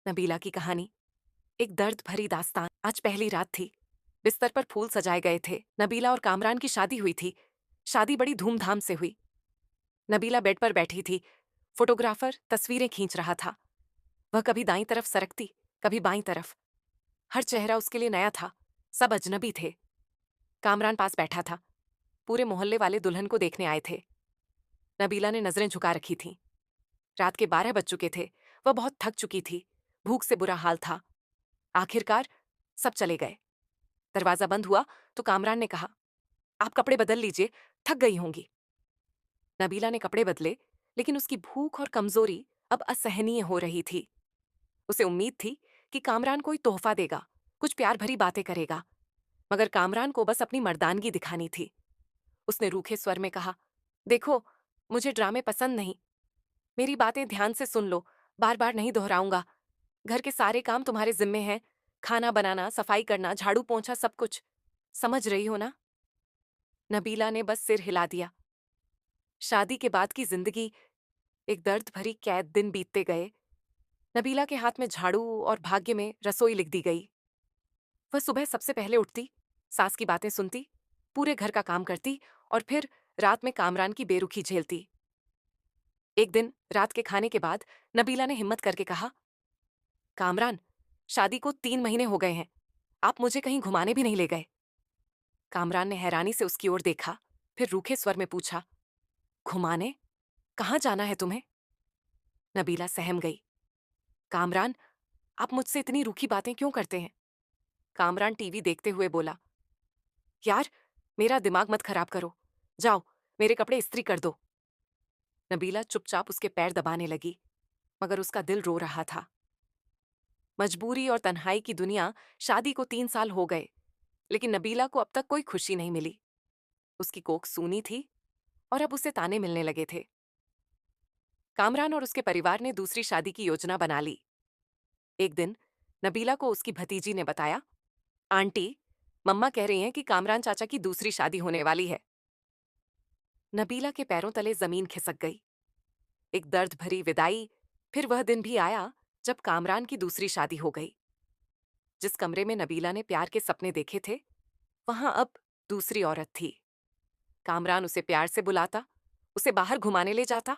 नबीला की कहानी। एक दर्द भरी दास्तान। आज पहली रात थी। बिस्तर पर फूल सजाए गए थे। नबीला और कामरान की शादी हुई थी। शादी बड़ी धूमधाम से हुई। नबीला बेड पर बैठी थी। फोटोग्राफर तस्वीरें खींच रहा था। वह कभी दाईं तरफ सरकती, कभी बाईं तरफ। हर चेहरा उसके लिए नया था। सब अजनबी थे। कामरान पास बैठा था। पूरे मोहल्ले वाले दुल्हन को देखने आए थे। नबीला ने नजरें झुका रखी थीं। रात के 12 बज चुके थे। वह बहुत थक चुकी थी। भूख से बुरा हाल था। आखिरकार सब चले गए। दरवाजा बंद हुआ तो कामरान ने कहा, आप कपड़े बदल लीजिए, थक गई होंगी। नबीला ने कपड़े बदले, लेकिन उसकी भूख और कमजोरी अब असहनीय हो रही थी। उसे उम्मीद थी कि कामरान कोई तोहफा देगा, कुछ प्यार भरी बातें करेगा, मगर कामरान को बस अपनी मर्दानगी दिखानी थी। उसने रूखे स्वर में कहा, देखो, मुझे ड्रामे पसंद नहीं। मेरी बातें ध्यान से सुन लो, बार बार नहीं दोहराऊंगा। घर के सारे काम तुम्हारे जिम्मे हैं। खाना बनाना, सफाई करना, झाड़ू पोंछा, सब कुछ। समझ रही हो ना? नबीला ने बस सिर हिला दिया। शादी के बाद की जिंदगी एक दर्द भरी कैद। दिन बीतते गए। नबीला के हाथ में झाड़ू और भाग्य में रसोई लिख दी गई। वह सुबह सबसे पहले उठती, सास की बातें सुनती, पूरे घर का काम करती और फिर रात में कामरान की बेरुखी झेलती। एक दिन रात के खाने के बाद नबीला ने हिम्मत करके कहा, कामरान, शादी को 3 महीने हो गए हैं, आप मुझे कहीं घुमाने भी नहीं ले गए। कामरान ने हैरानी से उसकी ओर देखा, फिर रूखे स्वर में पूछा, घुमाने? कहाँ जाना है तुम्हें? नबीला सहम गई। कामरान, आप मुझसे इतनी रूखी बातें क्यों करते हैं? कामरान टीवी देखते हुए बोला, यार, मेरा दिमाग मत खराब करो। जाओ, मेरे कपड़े इस्त्री कर दो। नबीला चुपचाप उसके पैर दबाने लगी, मगर उसका दिल रो रहा था। मजबूरी और तन्हाई की दुनिया। शादी को 3 साल हो गए, लेकिन नबीला को अब तक कोई खुशी नहीं मिली। उसकी कोख सूनी थी और अब उसे ताने मिलने लगे थे। कामरान और उसके परिवार ने दूसरी शादी की योजना बना ली। एक दिन नबीला को उसकी भतीजी ने बताया, आंटी, मम्मा कह रही हैं कि कामरान चाचा की दूसरी शादी होने वाली है। नबीला के पैरों तले जमीन खिसक गई। एक दर्द भरी विदाई। फिर वह दिन भी आया जब कामरान की दूसरी शादी हो गई। जिस कमरे में नबीला ने प्यार के सपने देखे थे, वहां अब दूसरी औरत थी। कामरान उसे प्यार से बुलाता, उसे बाहर घुमाने ले जाता,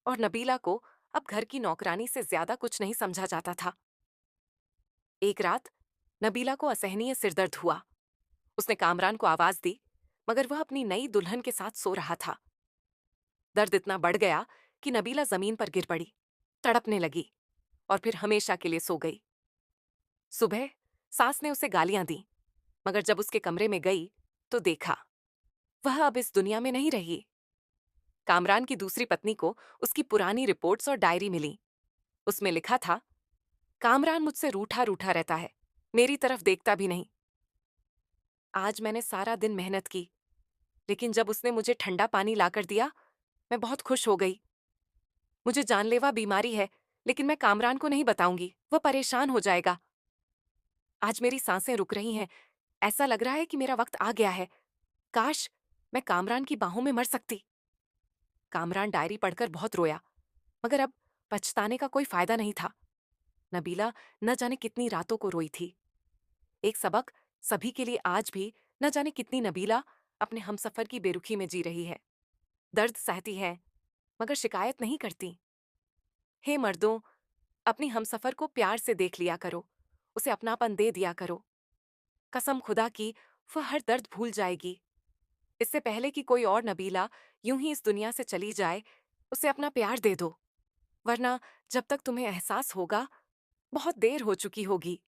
और नबीला को अब घर की नौकरानी से ज्यादा कुछ नहीं समझा जाता था। एक रात नबीला को असहनीय सिरदर्द हुआ। उसने कामरान को आवाज दी, मगर वह अपनी नई दुल्हन के साथ सो रहा था। दर्द इतना बढ़ गया कि नबीला जमीन पर गिर पड़ी, तड़पने लगी और फिर हमेशा के लिए सो गई। सुबह सास ने उसे गालियां दी, मगर जब उसके कमरे में गई तो देखा वह अब इस दुनिया में नहीं रही। कामरान की दूसरी पत्नी को उसकी पुरानी रिपोर्ट्स और डायरी मिली। उसमें लिखा था, कामरान मुझसे रूठा रूठा रहता है, मेरी तरफ देखता भी नहीं। आज मैंने सारा दिन मेहनत की, लेकिन जब उसने मुझे ठंडा पानी लाकर दिया, मैं बहुत खुश हो गई। मुझे जानलेवा बीमारी है, लेकिन मैं कामरान को नहीं बताऊंगी, वह परेशान हो जाएगा। आज मेरी सांसें रुक रही हैं। ऐसा लग रहा है कि मेरा वक्त आ गया है। काश मैं कामरान की बाहों में मर सकती। कामरान डायरी पढ़कर बहुत रोया, मगर अब पछताने का कोई फायदा नहीं था। नबीला न जाने कितनी रातों को रोई थी। एक सबक सभी के लिए आज भी। न जाने कितनी नबीला अपने हमसफर की बेरुखी में जी रही है। दर्द सहती है, मगर शिकायत नहीं करती। हे मर्दों, अपनी हमसफर को प्यार से देख लिया करो, उसे अपनापन दे दिया करो। कसम खुदा की, वह हर दर्द भूल जाएगी। इससे पहले कि कोई और नबीला यूं ही इस दुनिया से चली जाए, उसे अपना प्यार दे दो, वरना जब तक तुम्हें एहसास होगा, बहुत देर हो चुकी होगी।